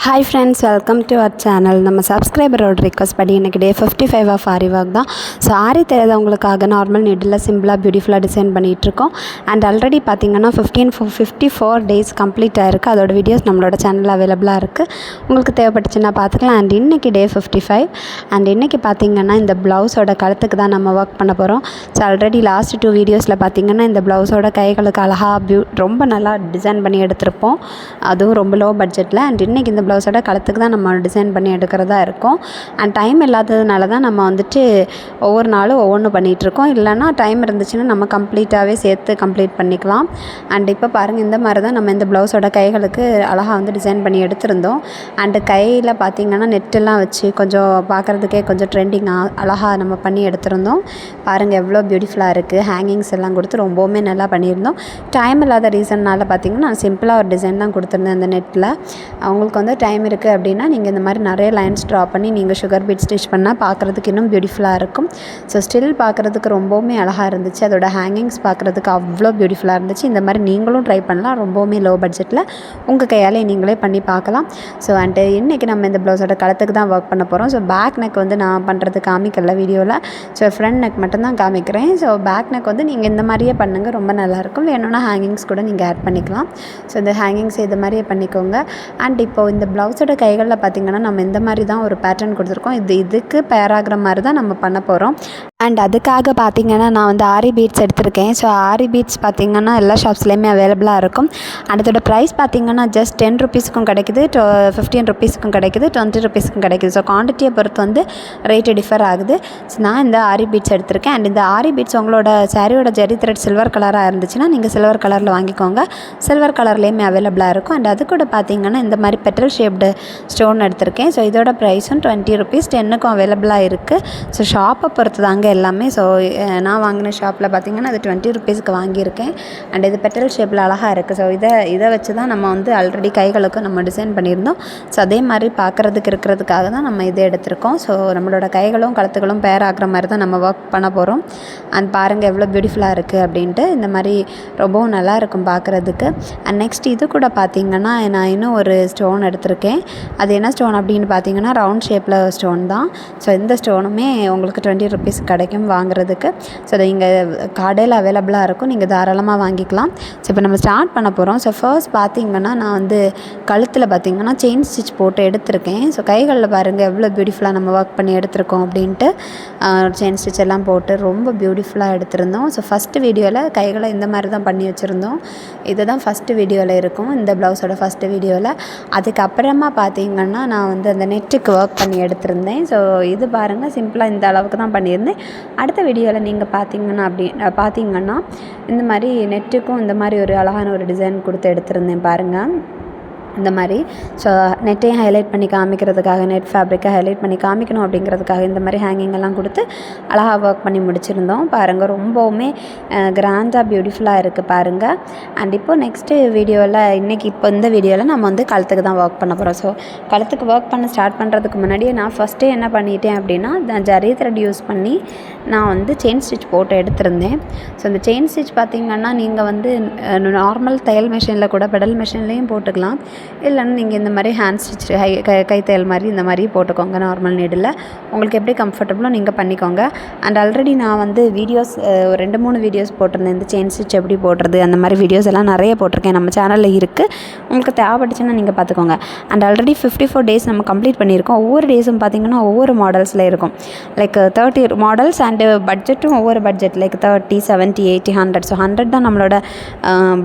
Hi friends, welcome to our channel. நம்ம சப்ஸ்கிரைபரோட request படி இன்றைக்கி டே 55 ஆஃப் ஆரி ஒர்க் தான். ஸோ ஆரி தெரியாதவங்களுக்காக நார்மல் நீடில் சிம்பிளாக பியூட்டிஃபுல்லாக டிசைன் பண்ணிகிட்ருக்கோம். அண்ட் ஆல்ரெடி பார்த்திங்கன்னா 54 டேஸ் கம்ப்ளீட் ஆகிருக்கு. அதோட வீடியோஸ் நம்மளோட சேனலில் அவைலபிளாக இருக்குது. உங்களுக்கு தேவைப்பட்டுச்சுன்னா பார்த்துக்கலாம். அண்ட் இன்றைக்கி டே 55. அண்ட் இன்றைக்கி பார்த்திங்கன்னா இந்த ப்ளவுஸோட கழுத்துக்கு தான் நம்ம ஒர்க் பண்ண போகிறோம். ஸோ ஆல்ரெடி லாஸ்ட் 2 வீடியோஸில் பார்த்திங்கன்னா இந்த ப்ளவுஸோட கைகளுக்கு அழகாக ரொம்ப நல்லா டிசைன் பண்ணி எடுத்திருப்போம். அதுவும் ரொம்ப லோ பட்ஜெட்டில். அண்ட் இன்றைக்கி இந்த ப்ளவுஸோட கழுத்துக்கு தான் நம்ம டிசைன் பண்ணி எடுக்கிறதா இருக்கும். அண்ட் டைம் இல்லாததுனால தான் நம்ம வந்துட்டு ஒவ்வொரு நாளும் ஒவ்வொன்று பண்ணிகிட்ருக்கோம். இல்லைனா டைம் இருந்துச்சுன்னா நம்ம கம்ப்ளீட்டாகவே சேர்த்து கம்ப்ளீட் பண்ணிக்கலாம். அண்ட் இப்போ பாருங்கள், இந்த மாதிரி தான் நம்ம இந்த ப்ளவுஸோட கைகளுக்கு அழகாக வந்து டிசைன் பண்ணி எடுத்திருந்தோம். அண்டு கையில் பார்த்திங்கன்னா நெட்டெல்லாம் வச்சு கொஞ்சம் பார்க்குறதுக்கே கொஞ்சம் ட்ரெண்டிங்காக அழகாக நம்ம பண்ணி எடுத்திருந்தோம். பாருங்கள் எவ்வளோ பியூட்டிஃபுல்லாக இருக்குது. ஹேங்கிங்ஸ் எல்லாம் கொடுத்து ரொம்பவுமே நல்லா பண்ணியிருந்தோம். டைம் இல்லாத ரீசன்னால் பார்த்திங்கன்னா நான் சிம்பிளாக ஒரு டிசைன் தான் கொடுத்துருந்தேன் அந்த நெட்டில். அவங்களுக்கு வந்து டைம் இருக்குது அப்படின்னா நீங்கள் இந்த மாதிரி நிறைய லைன்ஸ் ட்ரா பண்ணி நீங்கள் சுகர் பீட் ஸ்டிச் பண்ணால் பார்க்குறதுக்கு இன்னும் பியூட்டிஃபுல்லாக இருக்கும். ஸோ ஸ்டில் பார்க்குறதுக்கு ரொம்பவுமே அழகாக இருந்துச்சு. அதோட ஹேங்கிங்ஸ் பார்க்குறதுக்கு அவ்வளோ பியூட்டிஃபுல்லாக இருந்துச்சு. இந்த மாதிரி நீங்களும் ட்ரை பண்ணலாம். ரொம்பவுமே லோ பட்ஜெட்டில் உங்கள் கையால் நீங்களே பண்ணி பார்க்கலாம். ஸோ அண்டு இன்றைக்கி நம்ம இந்த ப்ளவுஸோட கழுத்துக்கு தான் ஒர்க் பண்ண போகிறோம். ஸோ பேக் நெக் வந்து நான் பண்ணுறது காமிக்கல வீடியோவில். ஸோ ஃப்ரண்ட் நெக் மட்டும்தான் காமிக்கிறேன். ஸோ பேக் நெக் வந்து நீங்கள் இந்த மாதிரியே பண்ணுங்கள், ரொம்ப நல்லாயிருக்கும். வேணும்னா ஹேங்கிங்ஸ் கூட நீங்கள் ஆட் பண்ணிக்கலாம். ஸோ இந்த ஹேங்கிங்ஸ் இது மாதிரியே பண்ணிக்கோங்க. அண்ட் இப்போது இந்த ப்ளவுஸோட கைகளில் பார்த்திங்கன்னா நம்ம இந்த மாதிரி தான் ஒரு பேட்டர்ன் கொடுத்துருக்கோம். இதுக்கு பேர் ஆகிற மாதிரி தான் நம்ம பண்ண போகிறோம். அண்ட் அதுக்காக பார்த்திங்கன்னா நான் வந்து ஆரி பீட்ஸ் எடுத்திருக்கேன். ஸோ ஆரி பீட்ஸ் பார்த்திங்கன்னா எல்லா ஷாப்ஸ்லேயுமே அவைலபிளாக இருக்கும். அண்ட் அதோட ப்ரைஸ் பார்த்திங்கன்னா ஜஸ்ட் 10 ருபீஸுக்கும் கிடைக்குது, 15 ருபீஸுக்கும் கிடைக்குது, 20 ருபீஸுக்கும் கிடைக்குது. ஸோ குவான்டிட்டியை பொறுத்து வந்து ரேட்டு டிஃபர் ஆகுது. ஸோ நான் இந்த ஆரி பீட்ஸ் எடுத்திருக்கேன். அண்ட் இந்த ஆரி பீட்ஸ் உங்களோட சாரியோட ஜெரி த்ரெட் சில்வர் கலராக இருந்துச்சுன்னா நீங்கள் சில்வர் கலரில் வாங்கிக்கோங்க. சில்வர் கலர்லேயுமே அவைலபிளாக இருக்கும். அண்ட் அது கூட பார்த்திங்கன்னா இந்த மாதிரி பெட்டல் ஷேப்டு ஸ்டோன் எடுத்திருக்கேன். ஸோ இதோட ப்ரைஸும் 20 ருபீஸ், 10க்கும் அவைலபிளாக இருக்குது. ஸோ ஷாப்பை பொறுத்து தாங்க எல்லாமே. ஸோ நான் வாங்கின ஷாப்பில் பார்த்திங்கன்னா அது 20 ருபீஸ்க்கு வாங்கியிருக்கேன். அண்ட் இது பெட்டல் ஷேப்பில் அழகாக இருக்குது. ஸோ இதை வச்சு தான் நம்ம வந்து ஆல்ரெடி கைகளுக்கும் நம்ம டிசைன் பண்ணியிருந்தோம். ஸோ அதே மாதிரி பார்க்குறதுக்கு இருக்கிறதுக்காக தான் நம்ம இதை எடுத்திருக்கோம். ஸோ நம்மளோட கைகளும் கழுத்துக்களும் பேர் ஆகிற மாதிரி தான் நம்ம ஒர்க் பண்ண போகிறோம். அண்ட் பாருங்கள் எவ்வளோ பியூட்டிஃபுல்லாக இருக்குது அப்படின்ட்டு. இந்த மாதிரி ரொம்பவும் நல்லாயிருக்கும் பார்க்குறதுக்கு. அண்ட் நெக்ஸ்ட் இது கூட பார்த்திங்கன்னா நான் இன்னும் ஒரு ஸ்டோன் எடுத்திருக்கேன். அது என்ன ஸ்டோன் அப்படின்னு பார்த்திங்கன்னா ரவுண்ட் ஷேப்பில் ஸ்டோன் தான். ஸோ இந்த ஸ்டோனுமே உங்களுக்கு 20 ருபீஸ் கிடைக்கும் வாங்குறதுக்கு. ஸோ அது இங்கே கடையில் அவைலபிளாக இருக்கும், நீங்கள் தாராளமாக வாங்கிக்கலாம். ஸோ இப்போ நம்ம ஸ்டார்ட் பண்ண போகிறோம். ஸோ ஃபர்ஸ்ட் பார்த்திங்கன்னா நான் வந்து கழுத்தில் பார்த்திங்கன்னா செயின் ஸ்டிச் போட்டு எடுத்திருக்கேன். ஸோ கைகளில் பாருங்கள் எவ்வளோ பியூட்டிஃபுல்லாக நம்ம ஒர்க் பண்ணி எடுத்திருக்கோம் அப்படின்ட்டு. செயின் ஸ்டிச் எல்லாம் போட்டு ரொம்ப பியூட்டிஃபுல்லாக எடுத்திருந்தோம். ஸோ ஃபஸ்ட்டு வீடியோவில் கைகளை இந்த மாதிரி தான் பண்ணி வச்சுருந்தோம். இது தான் ஃபஸ்ட்டு வீடியோவில் இருக்கும், இந்த ப்ளவுஸோட ஃபஸ்ட்டு வீடியோவில். அதுக்கப்புறமா பார்த்திங்கன்னா நான் வந்து அந்த நெட்டுக்கு ஒர்க் பண்ணி எடுத்திருந்தேன். ஸோ இது பாருங்கள் சிம்பிளாக இந்த அளவுக்கு தான் பண்ணியிருந்தேன். அடுத்த வீடியோவில் நீங்கள் பார்த்திங்கன்னா இந்த மாதிரி நெட்டுக்கும் இந்த மாதிரி ஒரு அழகான ஒரு டிசைன் கொடுத்து எடுத்திருந்தேன் பாருங்கள். இந்த மாதிரி ஸோ நெட்டையும் ஹைலைட் பண்ணி காமிக்கிறதுக்காக, நெட் ஃபேப்ரிக்கை ஹைலைட் பண்ணி காமிக்கணும் அப்படிங்கிறதுக்காக இந்த மாதிரி ஹேங்கிங் எல்லாம் கொடுத்து அழகாக ஒர்க் பண்ணி முடிச்சிருந்தோம். பாருங்கள் ரொம்பவுமே கிராண்டாக பியூட்டிஃபுல்லாக இருக்குது பாருங்கள். அண்ட் இப்போது நெக்ஸ்ட்டு வீடியோவில் இப்போ இந்த வீடியோவில் நம்ம வந்து கழுத்துக்கு தான் ஒர்க் பண்ண போகிறோம். ஸோ கழுத்துக்கு ஒர்க் பண்ண ஸ்டார்ட் பண்ணுறதுக்கு முன்னாடியே நான் ஃபஸ்ட்டே என்ன பண்ணிட்டேன் அப்படின்னா நான் ஜரி த்ரெட் யூஸ் பண்ணி நான் வந்து செயின் ஸ்டிச் போட்டு எடுத்திருந்தேன். ஸோ இந்த செயின் ஸ்டிச் பார்த்திங்கன்னா நீங்கள் வந்து நார்மல் தையல் மிஷினில் கூட பெடல் மிஷின்லேயும் போட்டுக்கலாம். இல்லைன்னா நீங்கள் இந்த மாதிரி ஹேண்ட் ஸ்டிச் கை தையல் மாதிரி இந்த மாதிரி போட்டுக்கோங்க. நார்மல் நீடில் உங்களுக்கு எப்படி கம்ஃபர்டபுளோ நீங்கள் பண்ணிக்கோங்க. அண்ட் ஆல்ரெடி நான் வந்து வீடியோஸ் 2-3 வீடியோஸ் போட்டிருந்தேன். இந்த செயின் ஸ்டிச் எப்படி போடுறது அந்த மாதிரி வீடியோஸ் எல்லாம் நிறைய போட்டிருக்கேன், நம்ம சேனலில் இருக்குது. உங்களுக்கு தேவைப்பட்டுச்சுன்னா நீங்கள் பார்த்துக்கோங்க. அண்ட் ஆல்ரெடி 54 டேஸ் நம்ம கம்ப்ளீட் பண்ணியிருக்கோம். ஒவ்வொரு டேஸும் பார்த்திங்கன்னா ஒவ்வொரு மாடல்ஸில் இருக்கும். லைக் 30 மாடல்ஸ் அண்டு பட்ஜெட்டும் ஒவ்வொரு பட்ஜெட் லைக் 30, 70, 80, 100. ஸோ 100 தான் நம்மளோட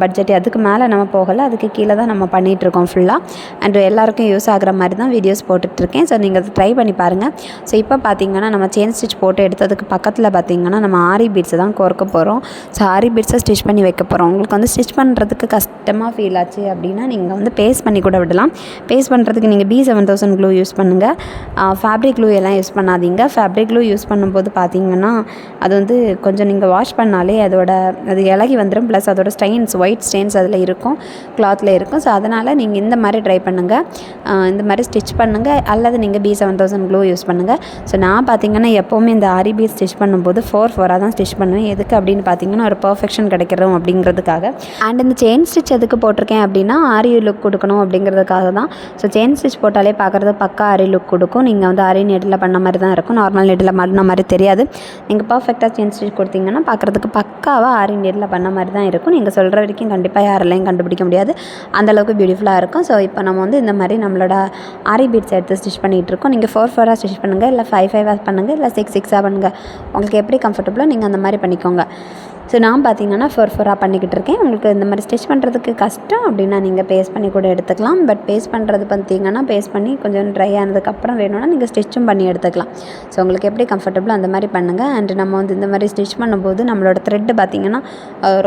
பட்ஜெட். அதுக்கு மேலே நம்ம போகலை, அதுக்கு கீழே தான் நம்ம பண்ணிகிட்ருக்கோம் ஃபுல்லாக. அண்ட் எல்லாருக்கும் யூஸ் ஆகிற மாதிரி தான் வீடியோஸ் போட்டுட்ருக்கேன். ஸோ நீங்கள் அதை ட்ரை பண்ணி பாருங்கள். ஸோ இப்போ பார்த்திங்கன்னா நம்ம செயின் ஸ்டிச் போட்டு எடுத்ததுக்கு பக்கத்தில் பார்த்திங்கன்னா நம்ம ஆரி பீட்ஸை தான் கோர்க்க போகிறோம். ஸோ ஆரி பீட்ஸை ஸ்டிச் பண்ணி வைக்க போகிறோம். உங்களுக்கு வந்து ஸ்டிச் பண்ணுறதுக்கு கஷ்டமாக ஃபீல் ஆச்சு அப்படின்னா நீங்கள் வந்து பேஸ்ட் பண்ணி கூட விடலாம். பேஸ்ட் பண்ணுறதுக்கு நீங்கள் B7000 க்ளூ யூஸ் பண்ணுங்கள். ஃபேப்ரிக் க்ளூ எல்லாம் யூஸ் பண்ணாதீங்க. ஃபேப்ரிக் க்ளூ யூஸ் பண்ணும்போது பார்த்திங்கன்னா அது வந்து கொஞ்சம் நீங்கள் வாஷ் பண்ணாலே அது இலகி வந்துடும். ப்ளஸ் அதோட ஸ்டெயின்ஸ், ஒயிட் ஸ்டெயின்ஸ் அதில் இருக்கும், கிளாத்தில் இருக்கும். ஸோ அதனால் நீங்கள் நீங்கள் இந்த மாதிரி ட்ரை பண்ணுங்கள். இந்த மாதிரி ஸ்டிச் பண்ணுங்கள், அல்லது நீங்கள் B7000 க்ளூ யூஸ் பண்ணுங்கள். ஸோ நான் பார்த்திங்கன்னா எப்போவுமே இந்த ஆரி பீட்ஸ் ஸ்டிச் பண்ணும்போது 4/4 தான் ஸ்டிச் பண்ணுவேன். எதுக்கு அப்படின்னு பார்த்திங்கன்னா ஒரு பர்ஃபெக்ஷன் கிடைக்கிறோம் அப்படிங்கிறதுக்காக. அண்ட் இந்த செயின் ஸ்டிச் எதுக்கு போட்டிருக்கேன் அப்படின்னா ஆரி லுக் கொடுக்கணும் அப்படிங்கிறதுக்காக தான். ஸோ செயின் ஸ்டிச் போட்டாலே பார்க்குறது பக்கா ஆரி லுக் கொடுக்கும். நீங்கள் வந்து ஆரி நீடில் பண்ண மாதிரி தான் இருக்கும், நார்மல் நீடில் பண்ண மாதிரி தெரியாது. நீங்கள் பர்ஃபெக்டாக செயின் ஸ்டிச் கொடுத்தீங்கன்னா பார்க்குறதுக்கு பக்காவாக ஆரி நீடில் பண்ண மாதிரி தான் இருக்கும். நீங்கள் சொல்கிற வரைக்கும் கண்டிப்பாக யாரெல்லாம் கண்டுபிடிக்க முடியாது, அந்தளவுக்கு பியூட்டிஃபுல்லாக இருக்கும். ஸோ இப்போ நம்ம வந்து இந்த மாதிரி நம்மளோட ஆரி பீட்ஸ் எடுத்து ஸ்டிச் பண்ணிகிட்ருக்கோம். நீங்கள் 4/4 ஸ்டிச் பண்ணுங்கள், இல்லை 5/5 பண்ணுங்கள், இல்லை 6/6 பண்ணுங்கள். உங்களுக்கு எப்படி கம்ஃபர்டபுளோ நீங்கள் அந்த மாதிரி பண்ணிக்கோங்க. ஸோ நான் பார்த்திங்கன்னா 4/4 பண்ணிக்கிட்டு இருக்கேன். உங்களுக்கு இந்த மாதிரி ஸ்டிச் பண்ணுறதுக்கு கஷ்டம் அப்படின்னா நீங்கள் பேஸ்ட் பண்ணி கூட எடுத்துக்கலாம். பட் பேஸ்ட் பண்ணுறது பார்த்திங்கன்னா பேஸ்ட் பண்ணி கொஞ்சம் ட்ரை ஆனதுக்கப்புறம் வேணும்னா நீங்கள் ஸ்டிச்சும் பண்ணி எடுத்துக்கலாம். ஸோ உங்களுக்கு எப்படி கம்ஃபர்டபுளோ அந்த மாதிரி பண்ணுங்கள். அண்ட் நம்ம வந்து இந்த மாதிரி ஸ்டிச் பண்ணும்போது நம்மளோட த்ரெட்டு பார்த்திங்கன்னா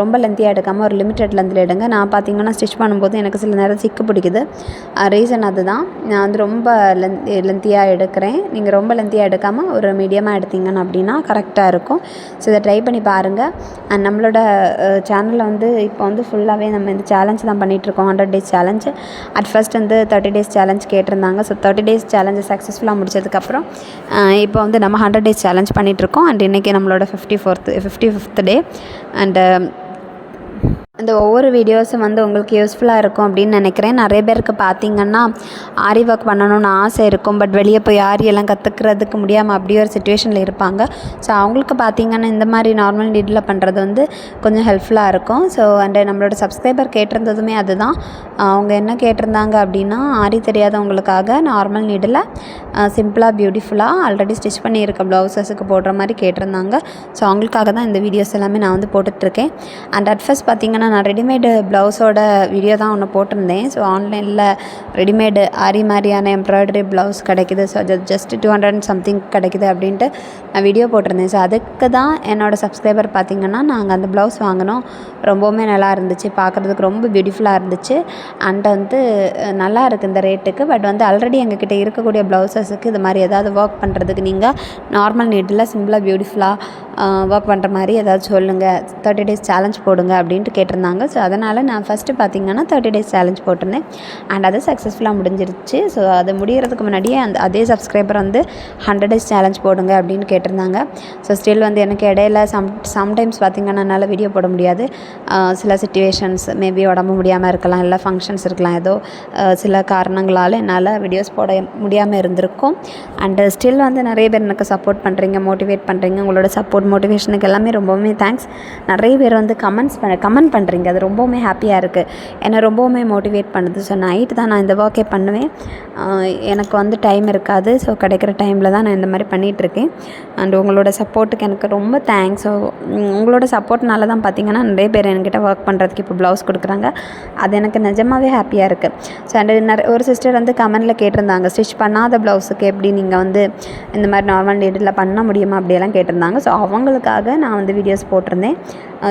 ரொம்ப லென்த்தியாக எடுக்காமல் ஒரு லிமிட்டட் லென்த்தில் எடுங்க. நான் பார்த்திங்கன்னா ஸ்டிச் பண்ணும்போது எனக்கு சில நேரம் சிக்கு பிடிக்குது. ரீசன் அதுதான், நான் வந்து ரொம்ப லென்த்தியாக எடுக்கிறேன். நீங்கள் ரொம்ப லென்த்தியாக எடுக்காமல் ஒரு மீடியமாக எடுத்திங்கன்னா அப்படின்னா கரெக்டாக இருக்கும். ஸோ இதை ட்ரை பண்ணி பாருங்கள். அண்ட் நம்மளோட சேனலில் வந்து இப்போ வந்து ஃபுல்லாகவே நம்ம இந்த சேலஞ்ச் தான் பண்ணிகிட்ருக்கோம், 100 days சேலஞ்சு. அட் ஃபர்ஸ்ட் வந்து 30 days சேலஞ்ச் கேட்டிருந்தாங்க. ஸோ 30 days சேலஞ்சு சக்ஸஸ்ஃபுல்லாக முடிச்சதுக்கப்புறம் இப்போ வந்து நம்ம 100 days சேலஞ்ச் பண்ணிகிட்ருக்கோம். அண்ட் இன்றைக்கி நம்மளோட 55th டே. அண்டு இந்த ஒவ்வொரு வீடியோஸும் வந்து உங்களுக்கு யூஸ்ஃபுல்லாக இருக்கும் அப்படின்னு நினைக்கிறேன். நிறைய பேருக்கு பார்த்திங்கன்னா ஆரி ஒர்க் பண்ணணும்னு ஆசை இருக்கும், பட் வெளியே போய் ஆரியெல்லாம் கற்றுக்கிறதுக்கு முடியாமல் அப்படி ஒரு சுச்சுவேஷனில் இருப்பாங்க. ஸோ அவங்களுக்கு பார்த்திங்கன்னா இந்த மாதிரி நார்மல் நீடில் பண்ணுறது வந்து கொஞ்சம் ஹெல்ப்ஃபுல்லாக இருக்கும். ஸோ அண்ட் நம்மளோட சப்ஸ்கிரைபர் கேட்டிருந்ததுமே அதுதான். அவங்க என்ன கேட்டிருந்தாங்க அப்படின்னா ஆரி தெரியாதவங்களுக்காக நார்மல் நீடில் சிம்பிளாக பியூட்டிஃபுல்லாக ஆல்ரெடி ஸ்டிச் பண்ணியிருக்க ப்ளவுஸஸுக்கு போடுற மாதிரி கேட்டிருந்தாங்க. ஸோ அவங்களுக்காக தான் இந்த வீடியோஸ் எல்லாமே நான் வந்து போட்டுட்ருக்கேன். அண்ட் அட் ஃபர்ஸ்ட் பார்த்திங்கன்னா நான் ரெடிமேடு ப்ளவுஸோட வீடியோ தான் ஒன்று போட்டிருந்தேன். ஸோ ஆன்லைனில் ரெடிமேடு ஆரி மாதிரியான எம்ப்ராய்டரி ப்ளவுஸ் கிடைக்கிது. ஸோ ஜஸ்ட் 200 சம்திங் கிடைக்கிது அப்படின்ட்டு நான் வீடியோ போட்டிருந்தேன். ஸோ அதுக்கு தான் என்னோடய சப்ஸ்கிரைபர் பார்த்திங்கன்னா நாங்கள் அந்த ப்ளவுஸ் வாங்கினோம். ரொம்பவுமே நல்லா இருந்துச்சு, பார்க்குறதுக்கு ரொம்ப பியூட்டிஃபுல்லாக இருந்துச்சு. அண்ட் வந்து நல்லா இருக்குது இந்த ரேட்டுக்கு. பட் வந்து ஆல்ரெடி எங்ககிட்ட இருக்கக்கூடிய ப்ளவுஸஸுக்கு இது மாதிரி ஏதாவது ஒர்க் பண்ணுறதுக்கு நீங்கள் நார்மல் நீட்டில் சிம்பிளாக பியூட்டிஃபுல்லாக ஒர்க் பண்ணுற மாதிரி ஏதாவது சொல்லுங்கள், 30 days சேலஞ்ச் போடுங்க அப்படின்ட்டு கேட்டிருந்தாங்க. ஸோ அதனால் நான் ஃபஸ்ட்டு பார்த்திங்கன்னா 30 days சேலஞ்ச் போட்டிருந்தேன். அண்ட் அது சக்ஸஸ்ஃபுல்லாக முடிஞ்சிருச்சு. ஸோ அது முடிகிறதுக்கு முன்னாடியே அதே சப்ஸ்கிரைபர் வந்து 100 days சேலஞ்ச் போடுங்க அப்படின்னு கேட்டிருந்தாங்க. ஸோ ஸ்டில் வந்து எனக்கு இடையில சம்டைம்ஸ் பார்த்திங்கன்னா என்னால் வீடியோ போட முடியாது. சில சிச்சுவேஷன்ஸ் மேபி உடம்பு முடியாமல் இருக்கலாம், இல்லை ஃபங்க்ஷன்ஸ் இருக்கலாம், ஏதோ சில காரணங்களால் என்னால் வீடியோஸ் போட முடியாமல் இருந்திருக்கும். அண்டு ஸ்டில் வந்து நிறைய பேர் எனக்கு சப்போர்ட் பண்ணுறீங்க, மோட்டிவேட் பண்ணுறீங்க. உங்களோட சப்போர்ட் மோட்டிவேஷனுக்கு எல்லாமே ரொம்பவுமே தேங்க்ஸ். நிறைய பேர் வந்து கமெண்ட் பண்ணுறீங்க, அது ரொம்பவுமே ஹாப்பியாக இருக்குது, என்னை ரொம்பவுமே மோட்டிவேட் பண்ணுது. ஸோ நைட்டு தான் நான் இந்த ஒர்க்கே பண்ணுவேன், எனக்கு வந்து டைம் இருக்காது. ஸோ கிடைக்கிற டைமில் தான் நான் இந்த மாதிரி பண்ணிகிட்ருக்கேன். அண்ட் உங்களோட சப்போர்ட்டுக்கு எனக்கு ரொம்ப தேங்க்ஸ். ஸோ உங்களோட சப்போர்ட்னால தான் பார்த்திங்கன்னா நிறைய பேர் என்கிட்ட ஒர்க் பண்ணுறதுக்கு இப்போ ப்ளவுஸ் கொடுக்குறாங்க. அது எனக்கு நிஜமாகவே ஹாப்பியாக இருக்குது. ஸோ அண்ட் ஒரு சிஸ்டர் வந்து கமெண்டில் கேட்டிருந்தாங்க, ஸ்டிச் பண்ணாத ப்ளவுஸுக்கு எப்படி நீங்கள் வந்து இந்த மாதிரி நார்மல் நீடில் பண்ண முடியுமா அப்படியெல்லாம் கேட்டிருந்தாங்க. ஸோ அவங்களுக்காக நான் வந்து வீடியோஸ் போட்டிருந்தேன்.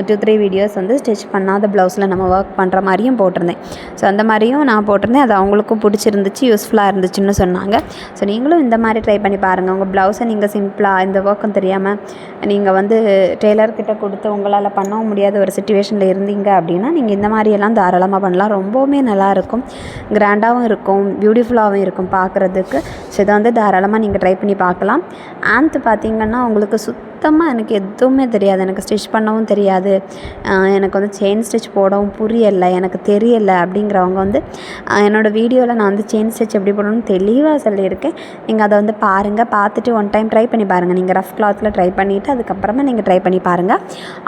2-3 வீடியோஸ் வந்து ஸ்டிச் பண்ணாத ப்ளவுஸில் நம்ம ஒர்க் பண்ணுற மாதிரியும் போட்டிருந்தேன். ஸோ அந்த மாதிரியும் நான் போட்டிருந்தேன். அது அவங்களுக்கும் பிடிச்சிருந்துச்சு, யூஸ்ஃபுல்லாக இருந்துச்சுன்னு சொன்னாங்க. ஸோ நீங்களும் இந்த மாதிரி ட்ரை பண்ணி பாருங்கள். உங்கள் ப்ளவுஸை நீங்கள் சிம்பிளாக இந்த ஒர்க்கும் தெரியாமல் நீங்கள் வந்து டெய்லர்கிட்ட கொடுத்து உங்களால் பண்ணவும் முடியாத ஒரு சிச்சுவேஷனில் இருந்தீங்க அப்படின்னா நீங்கள் இந்த மாதிரியெல்லாம் தாராளமாக பண்ணலாம். ரொம்பவுமே நல்லாயிருக்கும், கிராண்டாகவும் இருக்கும், பியூட்டிஃபுல்லாகவும் இருக்கும் பார்க்குறதுக்கு. ஸோ இதை வந்து தாராளமாக நீங்கள் ட்ரை பண்ணி பார்க்கலாம். ஆன்த் பார்த்திங்கன்னா உங்களுக்கு சுத்தமாக எனக்கு எதுவுமே தெரியாது, எனக்கு ஸ்டிச் பண்ணவும் தெரியாது, எனக்கு வந்து செயின் ஸ்டிச் போடவும் புரியலை, எனக்கு தெரியலை அப்படிங்கிறவங்க வந்து என்னோடய வீடியோவில் நான் வந்து செயின் ஸ்டிச் எப்படி போடணும்னு தெளிவாக சொல்லியிருக்கேன். நீங்கள் அதை வந்து பாருங்கள், பார்த்துட்டு ஒன் டைம் ட்ரை பண்ணி பாருங்கள். நீங்கள் ரஃப் கிளாத்தில் ட்ரை பண்ணிவிட்டு அதுக்கப்புறமா நீங்கள் ட்ரை பண்ணி பாருங்கள்.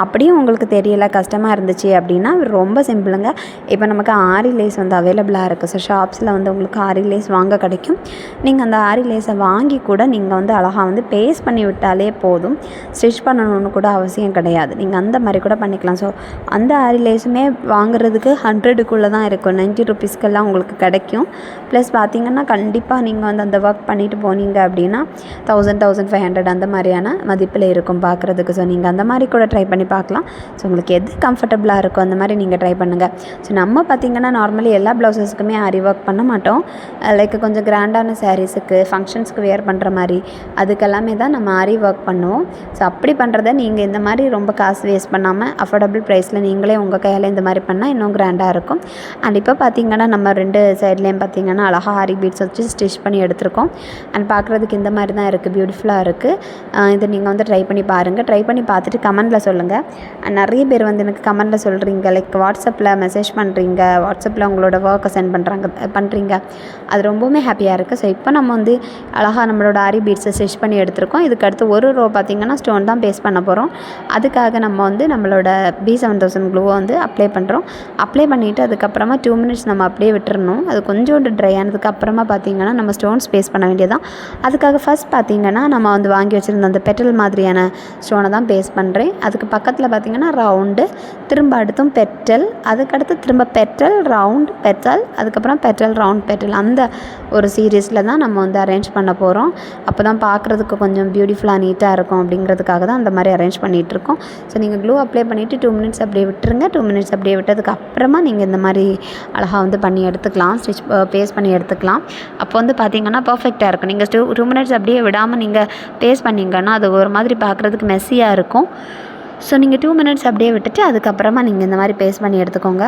அப்படியும் உங்களுக்கு தெரியலை, கஷ்டமாக இருந்துச்சு அப்படின்னா ரொம்ப சிம்பிளுங்க. இப்போ நமக்கு ஆரி லேஸ் வந்து அவைலபிளாக இருக்குது. ஸோ ஷாப்ஸில் வந்து உங்களுக்கு ஆரி லேஸ் வாங்க கிடைக்கும். நீங்கள் அந்த ஆரி லேஸை வாங்கி கூட நீங்கள் வந்து அழகாக வந்து பேஸ்ட் பண்ணி விட்டாலே போதும், ஸ்டிச் பண்ணணுன்னு கூட அவசியம் கிடையாது. நீங்கள் அந்த மாதிரி கூட பண்ணிக்கலாம். ஸோ அந்த ஆரி லேஸுமே வாங்குறதுக்கு 100க்குள்ளே தான் இருக்கும், 90 rupeesக்கெல்லாம் உங்களுக்கு கிடைக்கும். ப்ளஸ் பார்த்திங்கன்னா கண்டிப்பாக நீங்கள் வந்து அந்த ஒர்க் பண்ணிவிட்டு போனீங்க அப்படின்னா 1000-1500 அந்த மாதிரியான மதிப்பில் இருக்கும் பார்க்குறதுக்கு. ஸோ நீங்கள் அந்த மாதிரி கூட ட்ரை பண்ணி பார்க்கலாம். ஸோ உங்களுக்கு எது கம்ஃபர்டபுளாக இருக்கோ அந்த மாதிரி நீங்கள் ட்ரை பண்ணுங்கள். ஸோ நம்ம பார்த்திங்கன்னா நார்மலி எல்லா ப்ளவுஸஸ்க்குமே ஆரி ஒர்க் பண்ண மாட்டோம். லைக் கொஞ்சம் கிராண்டான சாரீஸுக்கு ஒர்க்கு, ஃபங்க்ஷன்ஸ்க்கு வேர் பண்ணுற மாதிரி அதுக்கெல்லாமே தான் நம்ம ஆரி ஒர்க் பண்ணுவோம். ஸோ அப்படி பண்ணுறத நீங்கள் இந்த மாதிரி ரொம்ப காசு வேஸ்ட் பண்ணாமல் அஃபோர்டபுள் ப்ரைஸில் நீங்களே உங்கள் கையால் இந்த மாதிரி பண்ணால் இன்னும் கிராண்டாக இருக்கும். அண்ட் இப்போ பார்த்திங்கன்னா நம்ம 2 சைட்லேயும் பார்த்திங்கன்னா அழகாக ஆரி பீட்ஸ் வச்சு ஸ்டிச் பண்ணி எடுத்திருக்கோம். அண்ட் பார்க்குறதுக்கு இந்த மாதிரி தான் இருக்குது, பியூட்டிஃபுல்லாக இருக்குது. இதை நீங்கள் வந்து ட்ரை பண்ணி பாருங்கள். ட்ரை பண்ணி பார்த்துட்டு கமெண்டில் சொல்லுங்கள். நிறைய பேர் வந்து எனக்கு கமெண்டில் சொல்கிறீங்க, லைக் வாட்ஸ்அப்பில் மெசேஜ் பண்ணுறீங்க, வாட்ஸ்அப்பில் உங்களோட ஒர்க்கை சென்ட் பண்ணுறீங்க. அது ரொம்பவுமே ஹாப்பியாக இருக்குது. ஸோ இப்போ நம்ம வந்து அழகாக நம்மளோட ஆரி பீட்ஸை ஸ்டிச் பண்ணி எடுத்திருக்கோம். இதுக்கு அடுத்து ஒரு ரோ பார்த்திங்கன்னா ஸ்டோன் தான் பேஸ்ட் பண்ண போகிறோம். அதுக்காக நம்ம வந்து நம்மளோட B7000 க்ளூவை வந்து அப்ளை பண்ணுறோம். அப்ளை பண்ணிவிட்டு அதுக்கப்புறமா 2 மினிட்ஸ் நம்ம அப்படியே விட்டுறணும். அது கொஞ்சோண்டு ட்ரை ஆனதுக்கப்புறமா பார்த்திங்கன்னா நம்ம ஸ்டோன்ஸ் பேஸ்ட் பண்ண வேண்டியதான். அதுக்காக ஃபஸ்ட் பார்த்திங்கன்னா நம்ம வந்து வாங்கி வச்சுருந்த அந்த பெட்டல் மாதிரியான ஸ்டோனை தான் பேஸ்ட் பண்ணுறேன். அதுக்கு பக்கத்தில் பார்த்திங்கன்னா ரவுண்டு, திரும்ப அடுத்தும் பெட்டல், அதுக்கடுத்து திரும்ப பெட்டல், ரவுண்ட், பெட்டல், அதுக்கப்புறம் பெட்டல், ரவுண்ட், பெட்டல், அந்த ஒரு சீரீஸில் தான் நம்ம வந்து அரேஞ்ச் பண்ண போகிறோம். அப்போ தான் பார்க்குறதுக்கு கொஞ்சம் பியூட்டிஃபுல்லாக நீட்டாக இருக்கும் அப்படிங்கிறதுக்காக தான் அந்த மாதிரி அரேஞ்ச் பண்ணிகிட்ருக்கோம். ஸோ நீங்கள் க்ளூ அப்ளை பண்ணிவிட்டு 2 மினிட்ஸ் அப்படியே விட்டுருங்க. 2 மினிட்ஸ் அப்படியே விட்டதுக்கு அப்புறமா நீங்கள் இந்த மாதிரி அழகாக வந்து பண்ணி எடுத்துக்கலாம், ஸ்டிச் பேஸ்ட் பண்ணி எடுத்துக்கலாம். அப்போ வந்து பார்த்திங்கன்னா பர்ஃபெக்டாக இருக்கும். நீங்கள் 2 மினிட்ஸ் அப்படியே விடாமல் நீங்கள் பேஸ்ட் பண்ணிங்கன்னா அது ஒரு மாதிரி பார்க்குறதுக்கு மெஸ்ஸியாக இருக்கும். ஸோ நீங்கள் 2 மினிட்ஸ் அப்படியே விட்டுட்டு அதுக்கப்புறமா நீங்கள் இந்த மாதிரி பேஸ்ட் பண்ணி எடுத்துக்கோங்க.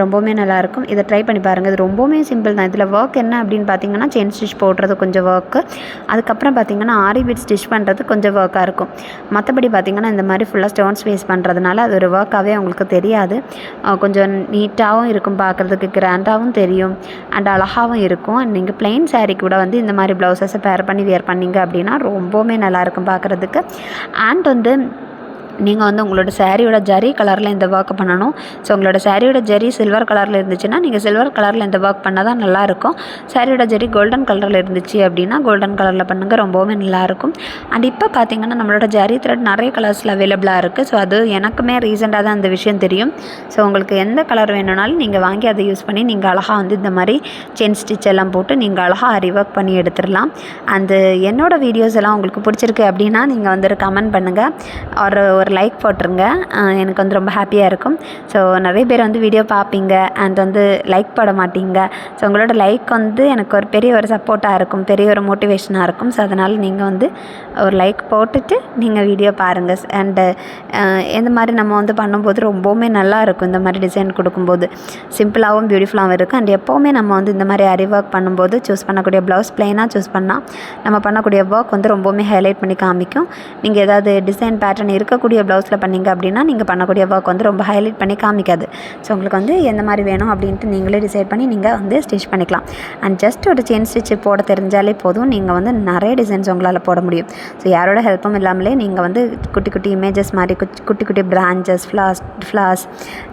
ரொம்பவுமே நல்லாயிருக்கும். இதை ட்ரை பண்ணி பாருங்கள். இது ரொம்பவுமே சிம்பிள் தான். இதில் ஒர்க் என்ன அப்படின்னு பார்த்தீங்கன்னா செயின் ஸ்டிச் போடுறது கொஞ்சம் ஒர்க்கு, அதுக்கப்புறம் பார்த்திங்கன்னா ஆரி பீட் ஸ்டிச் பண்ணுறது கொஞ்சம் ஒர்க்காக இருக்கும். மற்றபடி பார்த்திங்கன்னா இந்த மாதிரி ஃபுல்லாக ஸ்டோன்ஸ் பேஸ்ட் பண்ணுறதுனால அது ஒரு ஒர்க்காகவே உங்களுக்கு தெரியாது. கொஞ்சம் நீட்டாகவும் இருக்கும், பார்க்குறதுக்கு கிராண்டாகவும் தெரியும், அண்ட் அழகாகவும் இருக்கும். அண்ட் நீங்கள் ப்ளைன் சாரீ கூட வந்து இந்த மாதிரி ப்ளவுஸஸை பேர் பண்ணி வேர் பண்ணிங்க அப்படின்னா ரொம்பவுமே நல்லாயிருக்கும் பார்க்குறதுக்கு. அண்ட் வந்து நீங்கள் வந்து உங்களோட சாரியோட ஜரி கலரில் இந்த ஒர்க் பண்ணணும். ஸோ உங்களோட சாரியோட ஜரி சில்வர் கலரில் இருந்துச்சுன்னா நீங்கள் சில்வர் கலரில் இந்த ஒர்க் பண்ணால் தான் நல்லாயிருக்கும். சாரியோட ஜரி கோல்டன் கலரில் இருந்துச்சு அப்படின்னா கோல்டன் கலரில் பண்ணுங்கள், ரொம்பவுமே நல்லாயிருக்கும். அண்ட் இப்போ பார்த்திங்கன்னா நம்மளோட ஜரி த்ரெட் நிறைய கலர்ஸில் அவைலபிளாக இருக்குது. ஸோ அது எனக்குமே ரீசெண்டாக தான் அந்த விஷயம் தெரியும். ஸோ உங்களுக்கு எந்த கலர் வேணும்னாலும் நீங்கள் வாங்கி அதை யூஸ் பண்ணி நீங்கள் அழகாக வந்து இந்த மாதிரி செயின் ஸ்டிச் எல்லாம் போட்டு நீங்கள் அழகாக ஆரி ஒர்க் பண்ணி எடுத்துடலாம். அந்த என்னோடய வீடியோஸ் எல்லாம் உங்களுக்கு பிடிச்சிருக்கு அப்படின்னா நீங்கள் வந்து ஒரு கமெண்ட் பண்ணுங்கள், ஒரு லைக் போட்டுருங்க. எனக்கு வந்து ரொம்ப ஹாப்பியாக இருக்கும். ஸோ நிறைய பேர் வந்து வீடியோ பார்ப்பீங்க அண்ட் வந்து லைக் போட மாட்டீங்க. ஸோ உங்களோட லைக் வந்து எனக்கு ஒரு பெரிய ஒரு சப்போர்ட்டாக இருக்கும், பெரிய ஒரு மோட்டிவேஷனாக இருக்கும். ஸோ அதனால் நீங்கள் வந்து ஒரு லைக் போட்டுட்டு நீங்கள் வீடியோ பாருங்கள். அண்டு இந்த மாதிரி நம்ம வந்து பண்ணும்போது ரொம்பவுமே நல்லாயிருக்கும். இந்த மாதிரி டிசைன் கொடுக்கும்போது சிம்பிளாகவும் பியூட்டிஃபுல்லாகவும் இருக்கும். அண்ட் எப்போவுமே நம்ம வந்து இந்த மாதிரி ஆரி ஒர்க் பண்ணும்போது சூஸ் பண்ணக்கூடிய ப்ளவுஸ் ப்ளைனாக சூஸ் பண்ணால் நம்ம பண்ணக்கூடிய ஒர்க் வந்து ரொம்பவுமே ஹைலைட் பண்ணி காமிக்கும். நீங்கள் ஏதாவது டிசைன் பேட்டர்ன் இருக்கக்கூடிய ப்ளவுஸில் பண்ணிங்க அப்படின்னா நீங்கள் பண்ணக்கூடிய ஒர்க் வந்து ரொம்ப ஹைலைட் பண்ணி காமிக்காது. ஸோ உங்களுக்கு வந்து எந்த மாதிரி வேணும் அப்படின்ட்டு நீங்களே டிசைட் பண்ணி நீங்கள் வந்து ஸ்டிச் பண்ணிக்கலாம். அண்ட் ஜஸ்ட் ஒரு செயின் ஸ்டிச் போட தெரிஞ்சாலே போதும், நீங்கள் வந்து நிறைய டிசைன்ஸ் உங்களால் போட முடியும். ஸோ யாரோட ஹெல்ப்பும் இல்லாமலே நீங்கள் வந்து குட்டி குட்டி இமேஜஸ் மாதிரி குட்டி குட்டி பிரான்ச்சஸ், ஃப்ளார்ஸ்,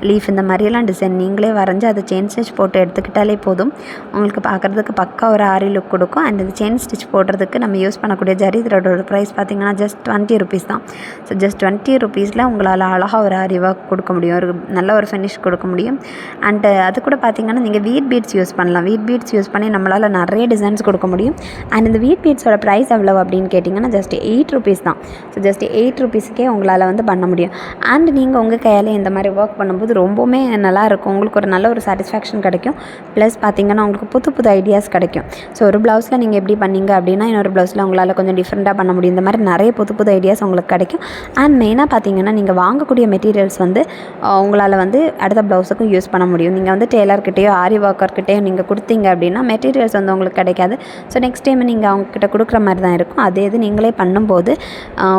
லீஃப் இந்த மாதிரியெல்லாம் டிசைன் நீங்களே வரைஞ்சி அதை செயின் ஸ்டிச் போட்டு எடுத்துக்கிட்டாலே போதும். உங்களுக்கு பார்க்குறதுக்கு பக்கா ஒரு ஆரி லுக் கொடுக்கும். அண்ட் இந்த செயின் ஸ்டிச் போடுறதுக்கு நம்ம யூஸ் பண்ணக்கூடிய ஜரி த்ரெட்டோட ப்ரைஸ் பார்த்திங்கன்னா ஜஸ்ட் 20 rupees தான். ஸோ ஜஸ்ட் 20 rupeesல உங்களால் அழகாக ஒரு ஆரி ஒர்க் கொடுக்க முடியும், ஒரு நல்ல ஒரு ஃபினிஷ் கொடுக்க முடியும். அண்டு அது கூட பார்த்திங்கன்னா நீங்கள் வீட் பீட்ஸ் யூஸ் பண்ணலாம். வீட் பீட்ஸ் யூஸ் பண்ணி நம்மளால் நிறைய டிசைன்ஸ் கொடுக்க முடியும். அண்ட் இந்த வீட் பீட்ஸோட ப்ரைஸ் எவ்வளோ அப்படின்னு கேட்டிங்கன்னா ஜஸ்ட் 8 rupees தான். ஸோ ஜஸ்ட் 8 rupeesக்கே உங்களால் வந்து பண்ண முடியும். அண்ட் நீங்கள் உங்கள் கையால் இந்த மாதிரி ஒர்க் பண்ணும்போது ரொம்பவுமே நல்லாயிருக்கும். உங்களுக்கு ஒரு நல்ல ஒரு சாட்டிஸ்ஃபேக்ஷன் கிடைக்கும். ப்ளஸ் பார்த்திங்கன்னா உங்களுக்கு புது புது ஐடியாஸ் கிடைக்கும். ஸோ ஒரு ப்ளவுஸில் நீங்கள் எப்படி பண்ணீங்க அப்படின்னா இன்னொரு ப்ளவுஸில் உங்களால் கொஞ்சம் டிஃப்ரெண்ட்டாக பண்ண முடியும். இந்த மாதிரி நிறைய புது புது ஐடியாஸ் உங்களுக்கு கிடைக்கும். அண்ட் மெயினாக பார்த்திங்கன்னா நீங்கள் வாங்கக்கூடிய மெட்டீரியல்ஸ் வந்து உங்களால் வந்து அடுத்த ப்ளவுஸுக்கும் யூஸ் பண்ண முடியும். நீங்கள் வந்து டெய்லர்கிட்டையோ ஆரி ஒர்க்கர்கிட்டையோ நீங்கள் கொடுத்தீங்க அப்படின்னா மெட்டீரியல்ஸ் வந்து உங்களுக்கு கிடைக்காது. ஸோ நெக்ஸ்ட் டைம் நீங்கள் அவங்கக்கிட்ட கொடுக்குற மாதிரி தான் இருக்கும். அதே இது நீங்களே பண்ணும்போது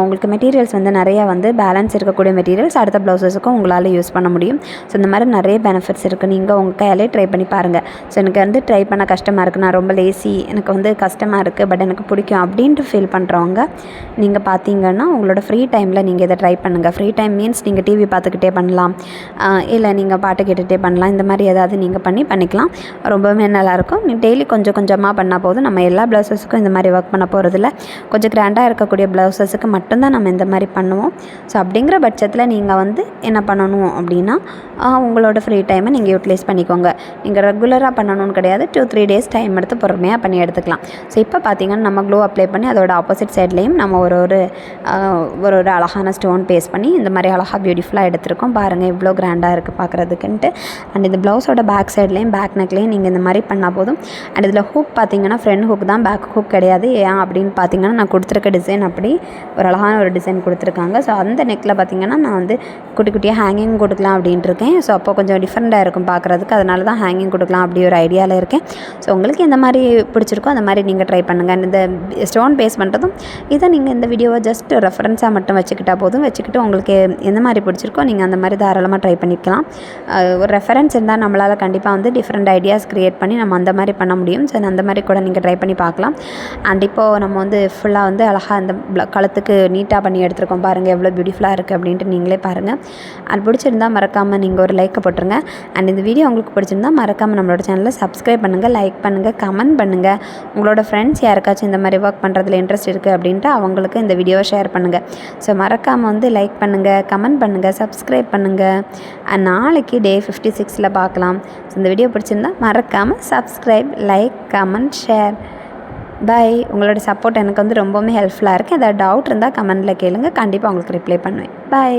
உங்களுக்கு மெட்டீரியல்ஸ் வந்து நிறையா வந்து பேலன்ஸ் இருக்கக்கூடிய மெட்டீரியல்ஸ் அடுத்த ப்ளவுஸஸுக்கும் உங்களால் யூஸ் பண்ண முடியும். ஸோ இந்த மாதிரி நிறைய பெனிஃபிட்ஸ் இருக்குது. நீங்கள் உங்கள் கையாலே ட்ரை பண்ணி பாருங்கள். ஸோ எனக்கு வந்து ட்ரை பண்ண கஷ்டமாக இருக்குது, நான் ரொம்ப லேசி, எனக்கு வந்து கஷ்டமாக இருக்குது, பட் எனக்கு பிடிக்கும் அப்படின்ட்டு ஃபீல் பண்ணுறவங்க நீங்கள் பார்த்தீங்கன்னா உங்களோட ஃப்ரீ டைமில் நீங்கள் இதை ட்ரை பண்ணுங்கள். ஃப்ரீ டைம் மீன்ஸ் நீங்கள் டிவி பார்த்துக்கிட்டே பண்ணலாம், இல்லை நீங்கள் பாட்டு கேட்டுகிட்டே பண்ணலாம். இந்த மாதிரி ஏதாவது நீங்கள் பண்ணிக்கலாம். ரொம்பவுமே நல்லாயிருக்கும். டெய்லி கொஞ்சம் கொஞ்சமாக பண்ணால் போதும். நம்ம எல்லா ப்ளவுஸஸுக்கும் இந்த மாதிரி ஒர்க் பண்ண போகிறதில்ல. கொஞ்சம் கிராண்டாக இருக்கக்கூடிய ப்ளவுஸஸுக்கு மட்டும்தான் நம்ம இந்த மாதிரி பண்ணுவோம். ஸோ அப்படிங்கிற பட்சத்தில் நீங்கள் வந்து என்ன பண்ணணும் அப்படின்னா உங்களோட ஃப்ரீ டைமை நீங்கள் யூட்டிலைஸ் பண்ணிக்கோங்க. நீங்கள் ரெகுலராக பண்ணணும்னு கிடையாது, 2-3 days டைம் எடுத்து பொறுமையாக பண்ணி எடுத்துக்கலாம். ஸோ இப்போ பார்த்திங்கன்னா நம்ம க்ளூ அப்ளை பண்ணி அதோட ஆப்போசிட் சைட்லேயும் நம்ம ஒரு அழகான ஸ்டோன் ஸ்டோன் பேஸ்ட் பண்ணி இந்த மாதிரி அழகாக பியூட்டிஃபுல்லாக எடுத்திருக்கோம். பாருங்கள் எவ்வளோ கிராண்டாக இருக்குது பார்க்குறதுக்குன்ட்டு. அண்ட் இந்த ப்ளவுஸோட பேக் சைட்லேயும் பேக் நெக்லேயும் நீங்கள் இந்த மாதிரி பண்ணால் போதும். அண்ட் இதில் ஹூக் பார்த்தீங்கன்னா ஃப்ரண்ட் ஹூக் தான், பேக் ஹூக் கிடையாது. ஏன் அப்படின்னு பார்த்தீங்கன்னா நான் கொடுத்துருக்க டிசைன் அப்படி ஒரு அழகான ஒரு டிசைன் கொடுத்துருக்காங்க. ஸோ அந்த நெக்கில் பார்த்தீங்கன்னா நான் வந்து குட்டி குட்டியாக ஹேங்கிங் கொடுக்கலாம் அப்படின்ட்டு இருக்கேன். ஸோ அப்போ கொஞ்சம் டிஃப்ரெண்ட்டாக இருக்கும் பார்க்குறதுக்கு, அதனால தான் ஹேங்கிங் கொடுக்கலாம் அப்படி ஒரு ஐடியாவில் இருக்கேன். ஸோ உங்களுக்கு எந்த மாதிரி பிடிச்சிருக்கோ அந்த மாதிரி நீங்கள் ட்ரை பண்ணுங்கள். இந்த ஸ்டோன் பேஸ் பண்ணுறதும் இதை நீங்கள் இந்த வீடியோவை ஜஸ்ட் ரெஃபரன்ஸாக மட்டும் வச்சுக்கிட்டால் போதும். வச்சுக்கிட்டு உங்களுக்கு எந்த மாதிரி பிடிச்சிருக்கோ நீங்கள் அந்த மாதிரி தாராளமாக ட்ரை பண்ணிக்கலாம். ஒரு ரெஃபரன்ஸ் இருந்தால் நம்மளால் கண்டிப்பாக வந்து டிஃப்ரெண்ட் ஐடியாஸ் க்ரியேட் பண்ணி நம்ம அந்த மாதிரி பண்ண முடியும். ஸோ அந்த மாதிரி கூட நீங்கள் ட்ரை பண்ணி பார்க்கலாம். அண்ட் இப்போது நம்ம வந்து ஃபுல்லாக வந்து அழகாக அந்த கழுத்துக்கு நீட்டாக பண்ணி எடுத்துருக்கோம். பாருங்கள் எவ்வளோ பியூட்டிஃபுல்லாக இருக்குது அப்படின்ட்டு நீங்களே பாருங்கள். அண்ட் பிடிச்சிருந்தால் மறக்காமல் நீங்கள் ஒரு லைக்கை போட்டுருங்க. அண்ட் இந்த வீடியோ உங்களுக்கு பிடிச்சிருந்தால் மறக்காமல் நம்மளோட சேனலை சப்ஸ்கிரைப் பண்ணுங்கள், லைக் பண்ணுங்கள், கமெண்ட் பண்ணுங்கள். உங்களோட ஃப்ரெண்ட்ஸ் யாருக்காச்சும் இந்த மாதிரி ஒர்க் பண்ணுறதுல இன்ட்ரெஸ்ட் இருக்குது அப்படின்ட்டு அவங்களுக்கு இந்த வீடியோவை ஷேர் பண்ணுங்கள். ஸோ மறக்காமல் வந்து லைக் பண்ணுங்கள், கமெண்ட் பண்ணுங்கள், சப்ஸ்கிரைப் பண்ணுங்கள். அண்ட் நாளைக்கு டே 56 பார்க்கலாம். ஸோ இந்த வீடியோ பிடிச்சிருந்தா மறக்காமல் subscribe, like, comment, share. Bye. உங்களோட சப்போர்ட் எனக்கு வந்து ரொம்பவுமே ஹெல்ப்ஃபுல்லாக இருக்குது. ஏதாவது டவுட் இருந்தால் கமெண்டில் கேளுங்க, கண்டிப்பாக உங்களுக்கு ரிப்ளை பண்ணுவேன். பை.